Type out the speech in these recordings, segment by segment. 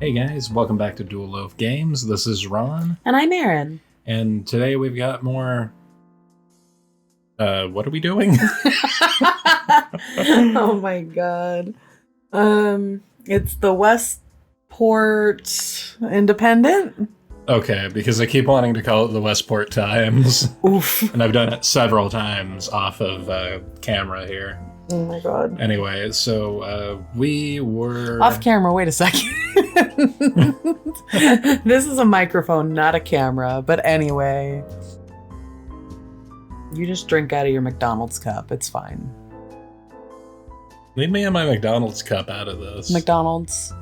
Hey guys, welcome back to Dual Loaf Games. This is Ron. And I'm Erin. And today we've got more... what are we doing? Oh my god. It's the Westport Independent. Okay, because I keep wanting to call it the Westport Times. Oof. And I've done it several times off of camera here. Oh my god. Anyway, so we were... Off camera, wait a second. This is a microphone, not a camera. But anyway. You just drink out of your McDonald's cup. It's fine. Leave me and my McDonald's cup out of this. McDonald's.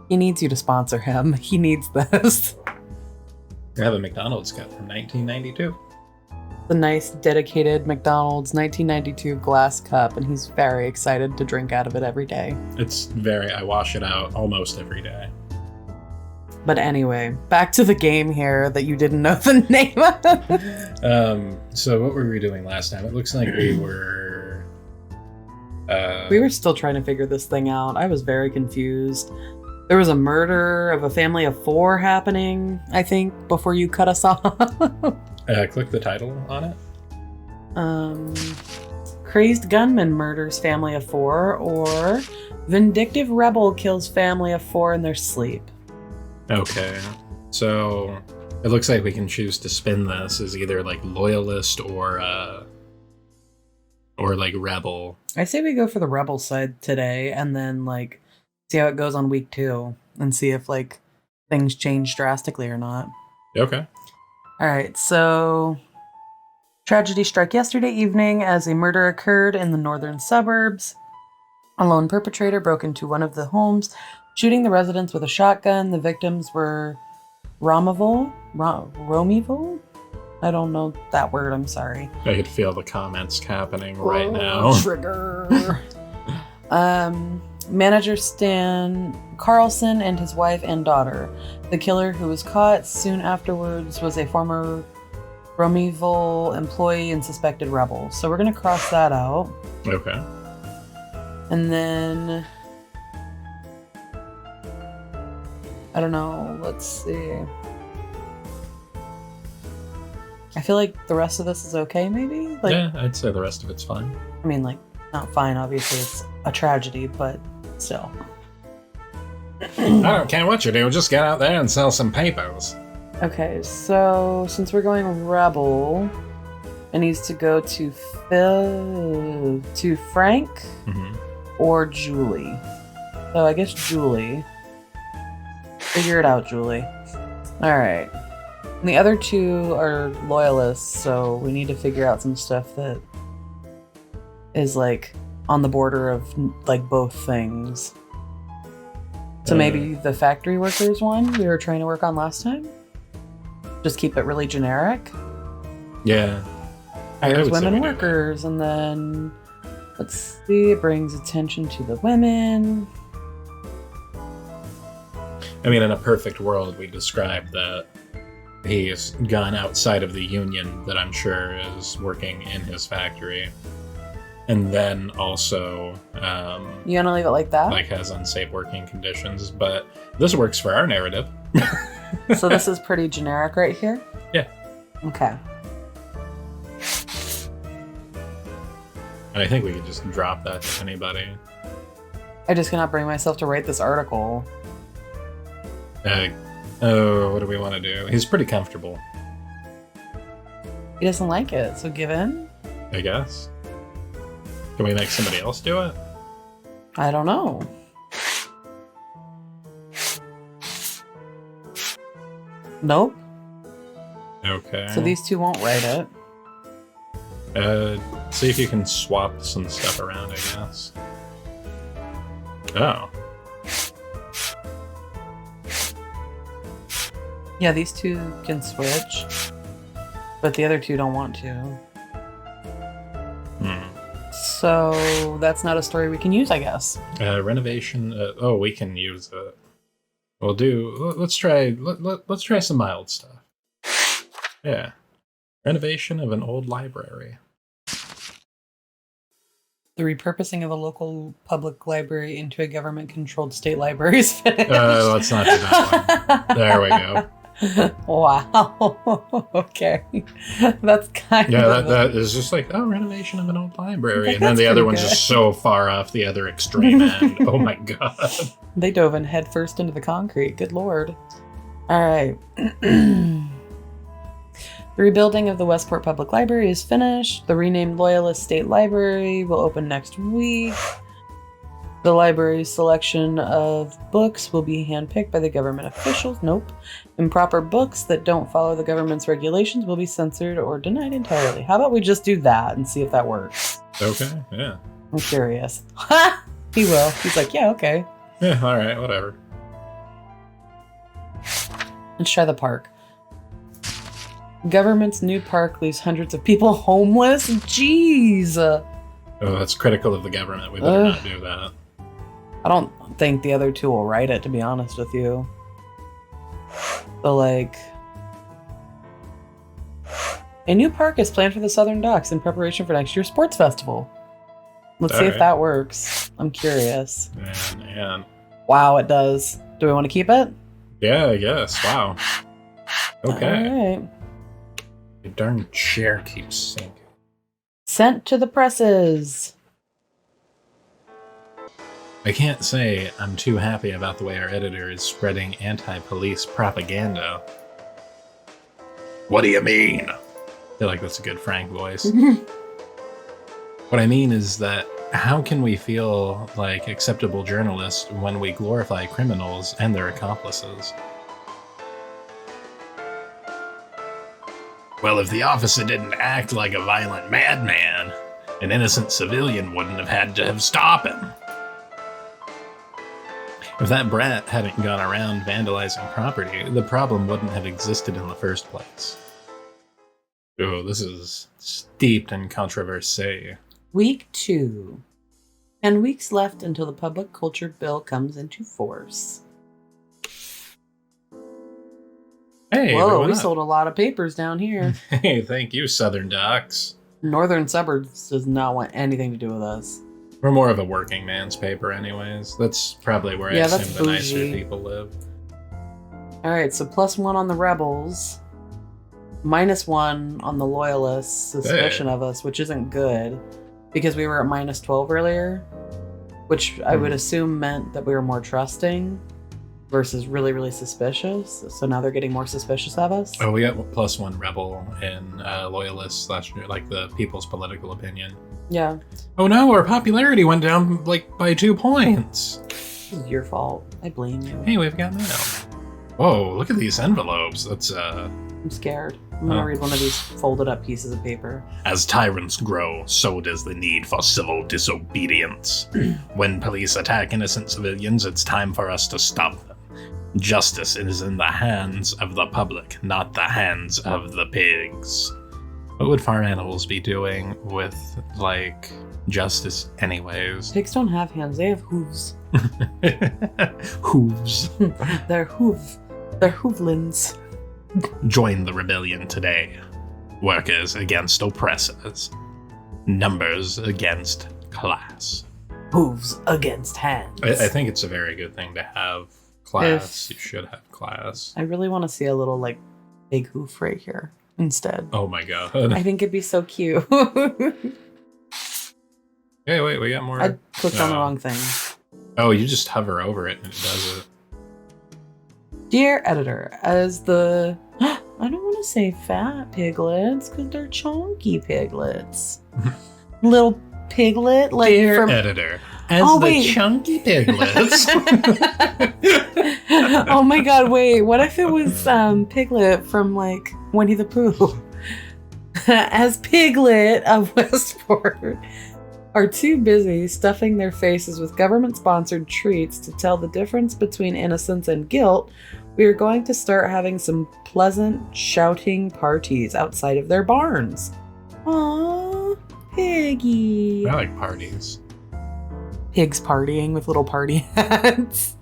He needs you to sponsor him. He needs this. I have a McDonald's cup from 1992. The nice, dedicated McDonald's 1992 glass cup, and he's very excited to drink out of it every day. I wash it out almost every day. But anyway, back to the game here that you didn't know the name of. So what were we doing last time? It looks like we were... We were still trying to figure this thing out. I was very confused. There was a murder of a family of 4 happening, I think, before you cut us off. Click the title on it. Crazed gunman murders family of 4, or vindictive rebel kills family of 4 in their sleep. Okay, so it looks like we can choose to spin this as either like loyalist or like rebel. I say we go for the rebel side today, and then like see how it goes on week 2, and see if like things change drastically or not. Okay. All right, so tragedy struck yesterday evening as a murder occurred in the northern suburbs. A lone perpetrator broke into one of the homes, shooting the residents with a shotgun. The victims were Romival? I don't know that word, I'm sorry. I could feel the comments happening right now. Trigger. Manager Stan Carlson and his wife and daughter. The killer, who was caught soon afterwards, was a former Romival employee and suspected rebel. So we're going to cross that out. Okay. And then... I don't know. Let's see. I feel like the rest of this is okay, maybe? Like, yeah, I'd say the rest of it's fine. I mean, like, not fine, obviously. It's a tragedy, but still. I don't care what you do, just get out there and sell some papers. Okay, so since we're going rebel, it needs to go to Frank or Julie. So I guess Julie. Figure it out, Julie. Alright. The other 2 are loyalists, so we need to figure out some stuff that is like on the border of like both things. So maybe the factory workers one we were trying to work on last time? Just keep it really generic? Yeah. Hires women workers, and then let's see, it brings attention to the women. I mean, in a perfect world, we describe that he's gone outside of the union that I'm sure is working in his factory. And then also... you want to leave it like that? Like has unsafe working conditions, but this works for our narrative. So this is pretty generic right here? Yeah. Okay. And I think we could just drop that to anybody. I just cannot bring myself to write this article. What do we want to do? He's pretty comfortable. He doesn't like it, so give in? I guess. Can we make somebody else do it? I don't know. Nope. Okay. So these 2 won't write it. See if you can swap some stuff around, I guess. Oh. Yeah, these 2 can switch, but the other 2 don't want to. So that's not a story we can use, I guess. Renovation. We can use it. We'll do. Let's try. Let's try some mild stuff. Yeah. Renovation of an old library. The repurposing of a local public library into a government-controlled state library is finished. Let's not do that one. There we go. Wow. Okay. That's kind of... that is just like, renovation of an old library. Like, and then the other one's good. just so far off the other extreme end. Oh my god. They dove in head first into the concrete. Good lord. All right. The rebuilding of the Westport Public Library is finished. The renamed Loyalist State Library will open next week. The library's selection of books will be handpicked by the government officials. Nope. Improper books that don't follow the government's regulations will be censored or denied entirely. How about we just do that and see if that works? Okay, yeah. I'm curious. Ha! He will. He's like, yeah, okay. Yeah, alright, whatever. Let's try the park. Government's new park leaves hundreds of people homeless? Jeez! Oh, that's critical of the government. We better not do that. I don't think the other two will write it, to be honest with you. So, like... A new park is planned for the Southern Docks in preparation for next year's sports festival. Let's see if that works. I'm curious. Man. Wow, it does. Do we want to keep it? Yeah, I guess. Wow. Okay. Alright. The darn chair keeps sinking. Sent to the presses. I can't say I'm too happy about the way our editor is spreading anti-police propaganda. What do you mean? I feel like that's a good Frank voice. What I mean is that how can we feel like acceptable journalists when we glorify criminals and their accomplices? Well, if the officer didn't act like a violent madman, an innocent civilian wouldn't have had to have stopped him. If that brat hadn't gone around vandalizing property, the problem wouldn't have existed in the first place. Oh, this is steeped in controversy. Week 2. 10 weeks left until the Public Culture Bill comes into force. Hey, whoa, we sold a lot of papers down here. Hey, thank you, Southern Docks. Northern Suburbs does not want anything to do with us. We're more of a working man's paper anyways. That's probably where I assume the nicer people live. Alright, so +1 on the Rebels. -1 on the Loyalists' suspicion of us, which isn't good. Because we were at -12 earlier. Which I would assume meant that we were more trusting. Versus really, really suspicious. So now they're getting more suspicious of us. Oh, we got +1 rebel in loyalist / like the people's political opinion. Yeah. Oh no, our popularity went down like by 2 points. This is your fault. I blame you. Hey, we've got mail. Whoa, look at these envelopes. That's I'm scared. I'm gonna read one of these folded up pieces of paper. As tyrants grow, so does the need for civil disobedience. When police attack innocent civilians, it's time for us to stop them. Justice is in the hands of the public, not the hands of the pigs. What would farm animals be doing with, like, justice anyways? Pigs don't have hands, they have hooves. Hooves. They're hoovlins. Join the rebellion today. Workers against oppressors. Numbers against class. Hooves against hands. I think it's a very good thing to have class. You should have class. I really want to see a little, like, big hoof right here instead. Oh my god. I think it'd be so cute. Hey, wait, we got more. I clicked on the wrong thing. Oh, you just hover over it and it does it. Dear editor, as the... I don't want to say fat piglets, because they're chunky piglets. Little piglet, like... Dear editor, as chunky piglets... Oh my god, wait, what if it was Piglet from, like, Winnie the Pooh? As Piglet of Westport are too busy stuffing their faces with government-sponsored treats to tell the difference between innocence and guilt, we are going to start having some pleasant shouting parties outside of their barns. Aww, Piggy. I like parties. Pigs partying with little party hats.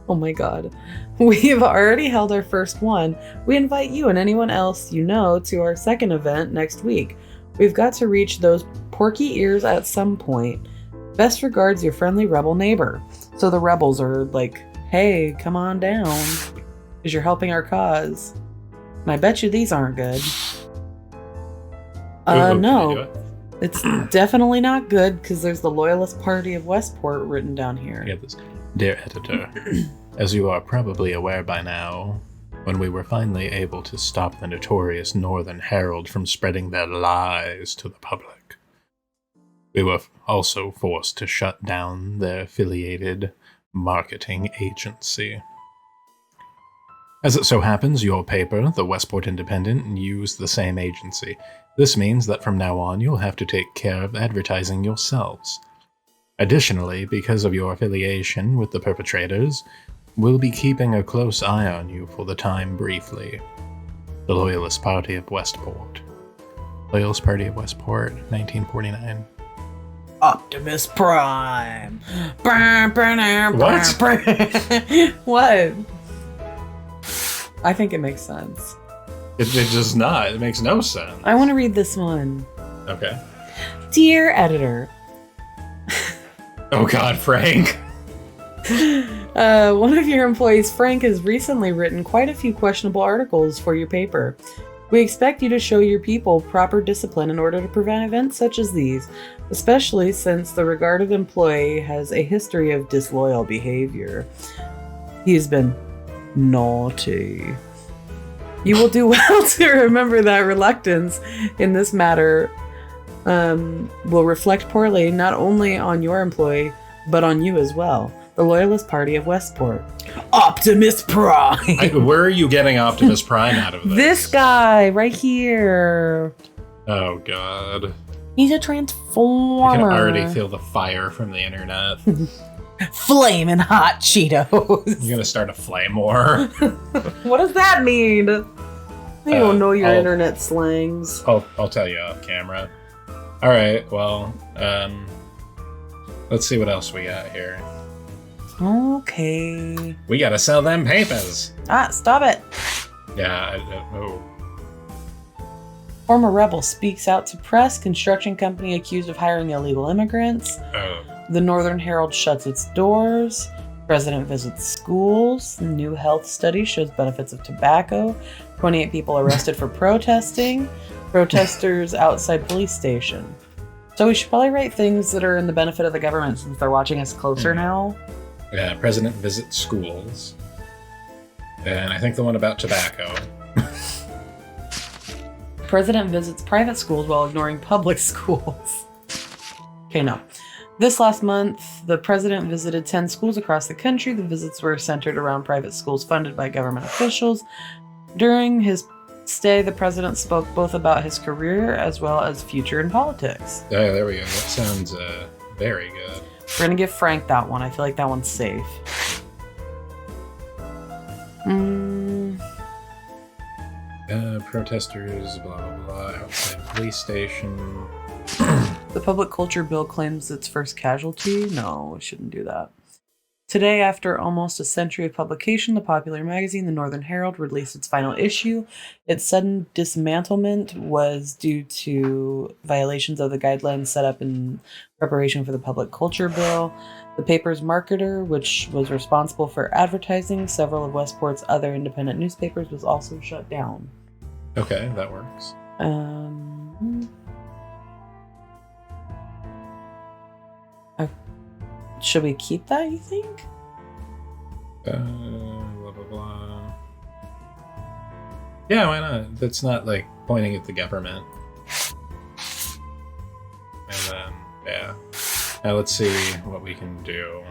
Oh my god. We've already held our first one. We invite you and anyone else you know to our second event next week. We've got to reach those porky ears at some point. Best regards, your friendly rebel neighbor. So the rebels are like, hey, come on down, because you're helping our cause. And I bet you these aren't good. No. It's definitely not good, because there's the Loyalist Party of Westport written down here. Yeah, this. Dear editor, as you are probably aware by now, when we were finally able to stop the notorious Northern Herald from spreading their lies to the public, we were also forced to shut down their affiliated marketing agency. As it so happens, your paper, the Westport Independent, used the same agency. This means that from now on, you'll have to take care of advertising yourselves. Additionally, because of your affiliation with the perpetrators, we'll be keeping a close eye on you for the time briefly. The Loyalist Party of Westport. Loyalist Party of Westport, 1949. Optimus Prime. What? What? I think it makes sense. It does not. It makes no sense. I want to read this one. Okay. Dear editor. Oh God, Frank. One of your employees, Frank, has recently written quite a few questionable articles for your paper. We expect you to show your people proper discipline in order to prevent events such as these, especially since the regarded employee has a history of disloyal behavior. He has been naughty. You will do well to remember that reluctance in this matter will reflect poorly not only on your employee, but on you as well. The Loyalist Party of Westport. Optimus Prime! Where are you getting Optimus Prime out of this? This guy, right here. Oh God. He's a transformer. I can already feel the fire from the internet. Flamin' hot Cheetos. You're gonna start a flame war. What does that mean? You don't know your internet slangs. I'll tell you off camera. Alright, well, let's see what else we got here. Okay. We gotta sell them papers. Stop it. Yeah, Former rebel speaks out to press. Construction company accused of hiring illegal immigrants. The Northern Herald shuts its doors. President visits schools. New health study shows benefits of tobacco. 28 people arrested for protesting. Protesters outside police station. So we should probably write things that are in the benefit of the government since they're watching us closer now. Yeah, president visits schools. And I think the one about tobacco. President visits private schools while ignoring public schools. Okay, no. This last month, the president visited 10 schools across the country. The visits were centered around private schools funded by government officials. During his stay, the president spoke both about his career as well as future in politics. Yeah, there we go. That sounds very good. We're gonna give Frank that one. I feel like that one's safe. Protesters, blah, blah, blah, outside police station. The public culture bill claims its first casualty. No, we shouldn't do that. Today, after almost a century of publication, the popular magazine, the Northern Herald, released its final issue. Its sudden dismantlement was due to violations of the guidelines set up in preparation for the public culture bill. The paper's marketer, which was responsible for advertising several of Westport's other independent newspapers, was also shut down. Okay, that works. Should we keep that, you think? Blah, blah, blah. Yeah, why not? That's not, like, pointing at the government. And then, yeah. Now let's see what we can do.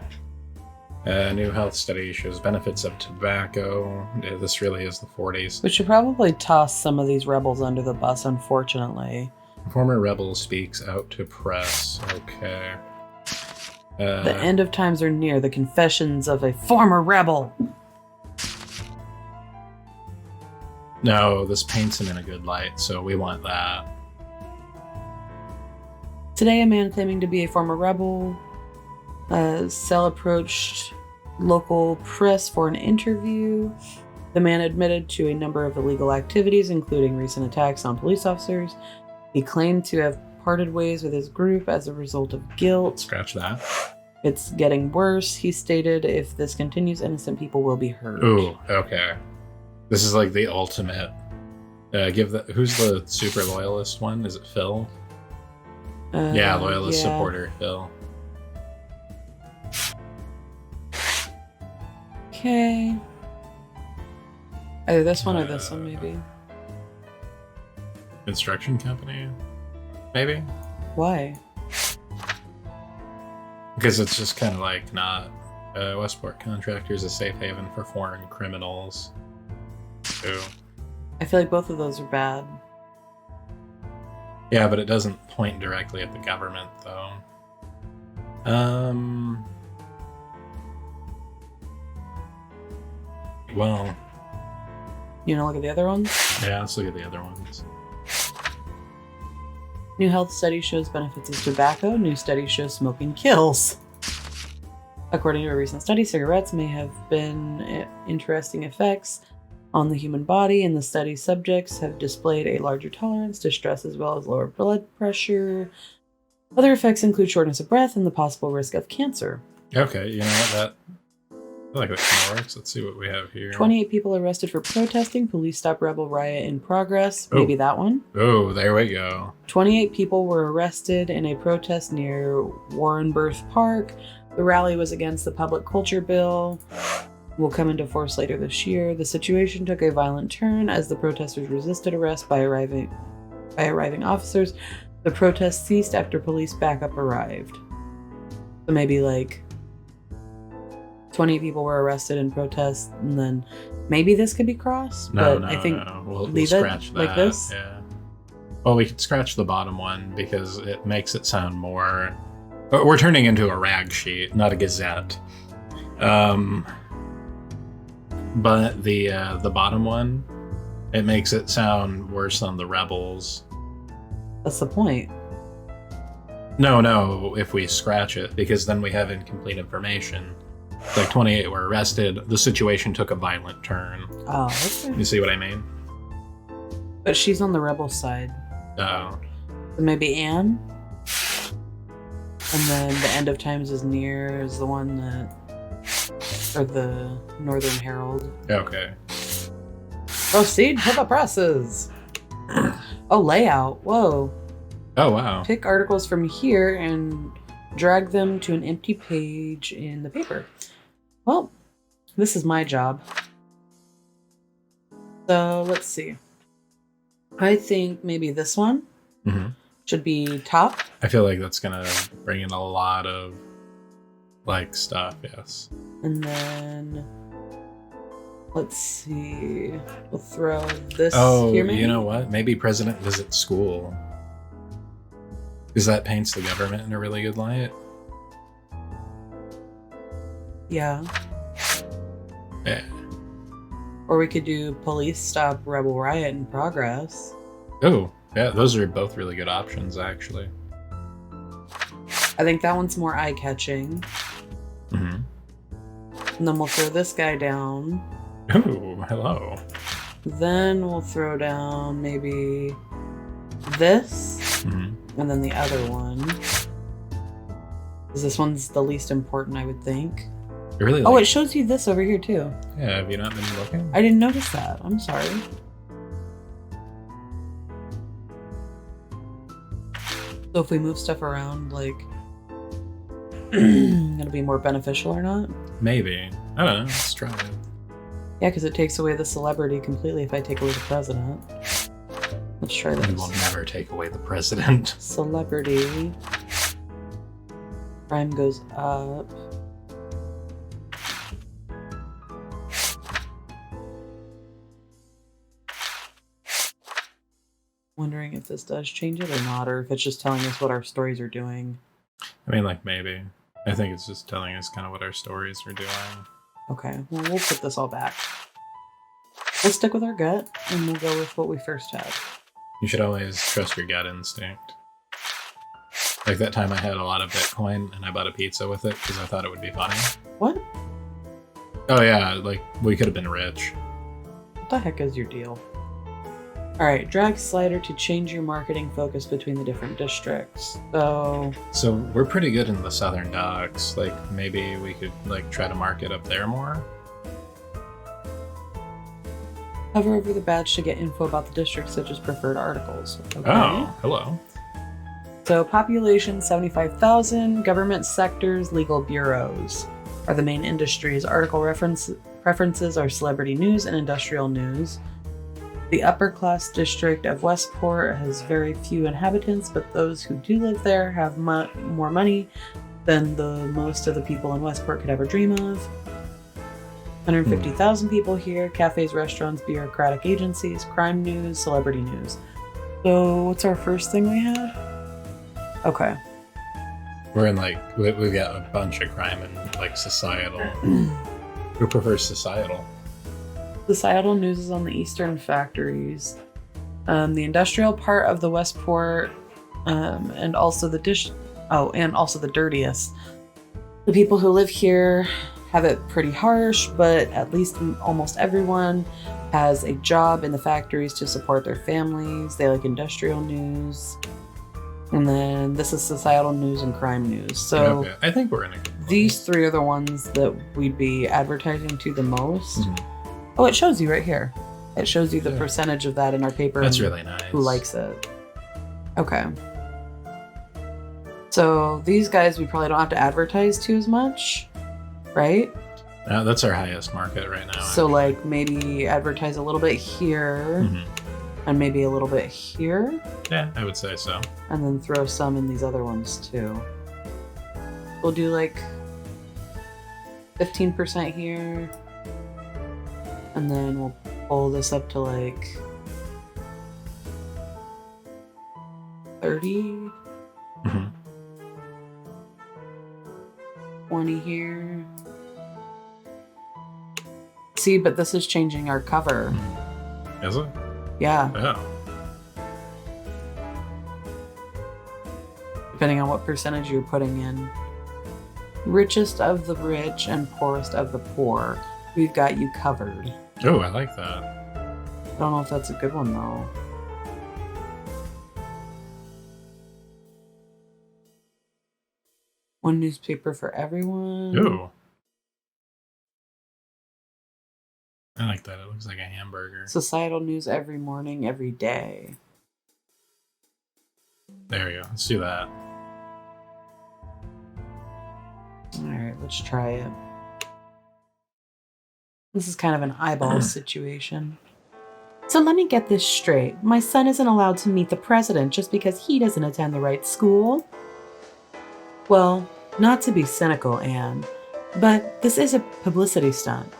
New health study shows benefits of tobacco. Yeah, this really is the 40s. We should probably toss some of these rebels under the bus, unfortunately. Former rebel speaks out to press. Okay. The end of times are near. The confessions of a former rebel. No, this paints him in a good light, so we want that. Today, a man claiming to be a former rebel, Cell approached local press for an interview. The man admitted to a number of illegal activities, including recent attacks on police officers. He claimed to have parted ways with his group as a result of guilt. Scratch that. It's getting worse. He stated, if this continues, innocent people will be hurt. Ooh, okay. This is like the ultimate. Who's the super loyalist one? Is it Phil? Yeah, loyalist supporter, Phil. Okay. Either this one or this one, maybe. Construction company? Maybe? Why? Because it's just kind of like not Westport Contractors, a safe haven for foreign criminals. Ooh. I feel like both of those are bad. Yeah, but it doesn't point directly at the government, though. Well. You wanna look at the other ones? Yeah, let's look at the other ones. New health study shows benefits of tobacco. New study shows smoking kills. According to a recent study, cigarettes may have been interesting effects on the human body, and the study subjects have displayed a larger tolerance to stress as well as lower blood pressure. Other effects include shortness of breath and the possible risk of cancer. Okay, you know what? I feel like that kind of works. Let's see what we have here. 28 people arrested for protesting. Police stop rebel riot in progress. Oh. Maybe that one. Oh, there we go. 28 people were arrested in a protest near Warrenburg Park. The rally was against the public culture bill. Will come into force later this year. The situation took a violent turn as the protesters resisted arrest by arriving officers. The protest ceased after police backup arrived. So maybe like 20 people were arrested in protest, and then maybe this could be crossed. No, I think we'll scratch that. Like this. Yeah. Well, we could scratch the bottom one because it makes it sound more. We're turning into a rag sheet, not a gazette. But the bottom one, it makes it sound worse than the rebels. That's the point. No, if we scratch it, because then we have incomplete information. Like 28 were arrested. The situation took a violent turn. Oh, okay. You see what I mean? But she's on the rebel side. Oh. So maybe Anne? And then the end of times is near is the one that... Or the Northern Herald. Okay. Proceed to the presses! Oh, layout. Whoa. Oh, wow. Pick articles from here and drag them to an empty page in the paper. Well, this is my job. So, let's see. I think maybe this one should be top. I feel like that's going to bring in a lot of, like, stuff, yes. And then, let's see. We'll throw this here, maybe? You know what? Maybe President visits school. Because that paints the government in a really good light. Yeah. Yeah. Or we could do police stop rebel riot in progress. Oh, yeah, those are both really good options, actually. I think that one's more eye-catching. Mm-hmm. And then we'll throw this guy down. Oh, hello. Then we'll throw down maybe this. Mm-hmm. And then the other one. Because this one's the least important, I would think. I really Oh, it shows you this over here, too. Yeah, have you not been looking? I didn't notice that. I'm sorry. So if we move stuff around, like, it'll be more beneficial or not? Maybe. I don't know. Let's try it. Yeah, because it takes away the celebrity completely if I take away the president. Let's try this. We will never take away the president. Celebrity. Crime goes up. Wondering if this does change it or not, or if it's just telling us what our stories are doing. I mean, like, maybe. I think it's just telling us kind of what our stories are doing. Okay, well, we'll put this all back. We'll stick with our gut, and we'll go with what we first had. You should always trust your gut instinct. Like that time I had a lot of Bitcoin, and I bought a pizza with it because I thought it would be funny. What? Oh yeah, like, we could have been rich. What the heck is your deal? All right, drag slider to change your marketing focus between the different districts. So we're pretty good in the southern docks. Like maybe we could like try to market up there more. Hover over the badge to get info about the district, such as preferred articles. Okay. Oh, hello. So population 75,000, government sectors, legal bureaus are the main industries. Article preferences are celebrity news and industrial news. The upper class district of Westport has very few inhabitants, but those who do live there have more money than the most of the people in Westport could ever dream of. 150,000 people here, cafes, restaurants, bureaucratic agencies, crime news, celebrity news. So what's our first thing we had? Okay. We're in like, we've got a bunch of crime and like societal. Who prefers societal? Societal news is on the eastern factories. The industrial part of the Westport, and also and also the dirtiest. The people who live here have it pretty harsh, but at least almost everyone has a job in the factories to support their families. They like industrial news. And then this is societal news and crime news. So okay. I think we're in a good place. These three are the ones that we'd be advertising to the most. Mm-hmm. Oh, it shows you right here. It shows you the percentage of that in our paper. That's really nice. Who likes it. Okay. So these guys we probably don't have to advertise to as much, right? That's our highest market right now. So like maybe advertise a little bit here and maybe a little bit here. Yeah, I would say so. And then throw some in these other ones too. We'll do like 15% here. And then we'll pull this up to like 30. 20 here. See, but this is changing our cover. Is it? Yeah. Oh. Depending on what percentage you're putting in. Richest of the rich and poorest of the poor. We've got you covered. Oh, I like that. I don't know if that's a good one, though. One newspaper for everyone. Ooh. I like that. It looks like a hamburger. Societal news every morning, every day. There we go. Let's do that. Alright, let's try it. This is kind of an eyeball situation. So let me get this straight. My son isn't allowed to meet the president just because he doesn't attend the right school? Well, not to be cynical, Anne, but this is a publicity stunt.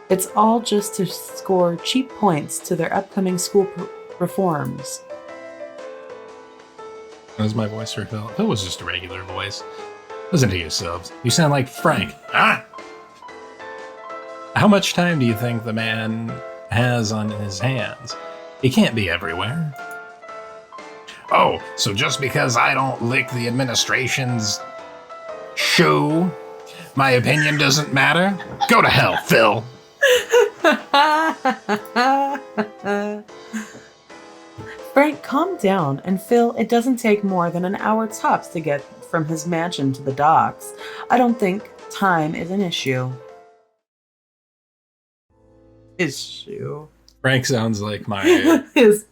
It's all just to score cheap points to their upcoming school reforms. That was my voice for Phil. Phil was just a regular voice. Listen to yourselves. You sound like Frank. Ah! How much time do you think the man has on his hands? He can't be everywhere. Oh, so just because I don't lick the administration's shoe, my opinion doesn't matter? Go to hell, Phil. Frank, calm down. And Phil, it doesn't take more than an hour tops to get from his mansion to the docks. I don't think time is an issue. Issue. Frank sounds like my... His ...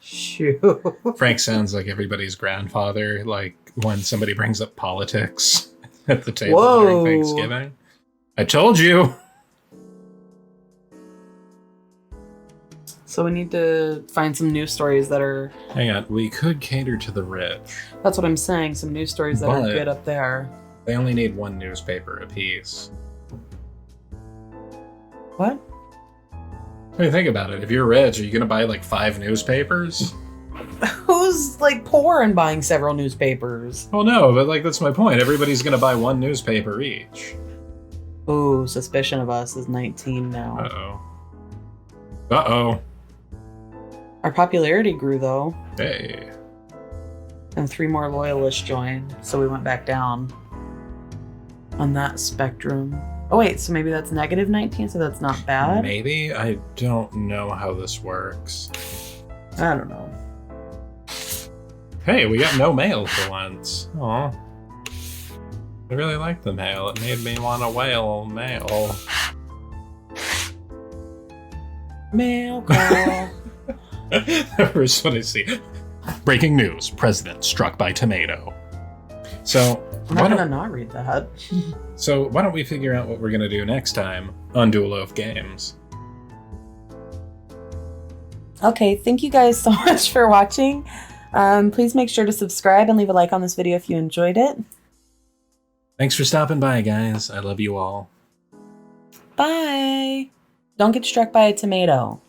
shoe. Frank sounds like everybody's grandfather, like when somebody brings up politics at the table during Thanksgiving. I told you! So we need to find some news stories that are... Hang on, we could cater to the rich. That's what I'm saying, some news stories that are good up there. They only need one newspaper apiece. What? I mean, think about it. If you're rich, are you going to buy like 5 newspapers? Who's like poor and buying several newspapers? Well, no, but like that's my point. Everybody's going to buy one newspaper each. Ooh, suspicion of us is 19 now. Uh-oh. Uh-oh. Our popularity grew, though. Hey. And 3 more loyalists joined, so we went back down on that spectrum. Oh, wait, so maybe that's negative 19, so that's not bad? Maybe? I don't know how this works. I don't know. Hey, we got no mail for once. Aw. I really like the mail. It made me want to whale mail. Mail call. Here's what I see. Breaking news. President struck by tomato. So, I'm not gonna not read that. So why don't we figure out what we're gonna do next time on Dual Loaf Games? Okay, thank you guys so much for watching. Please make sure to subscribe and leave a like on this video if you enjoyed it. Thanks for stopping by, guys. I love you all. Bye. Don't get struck by a tomato.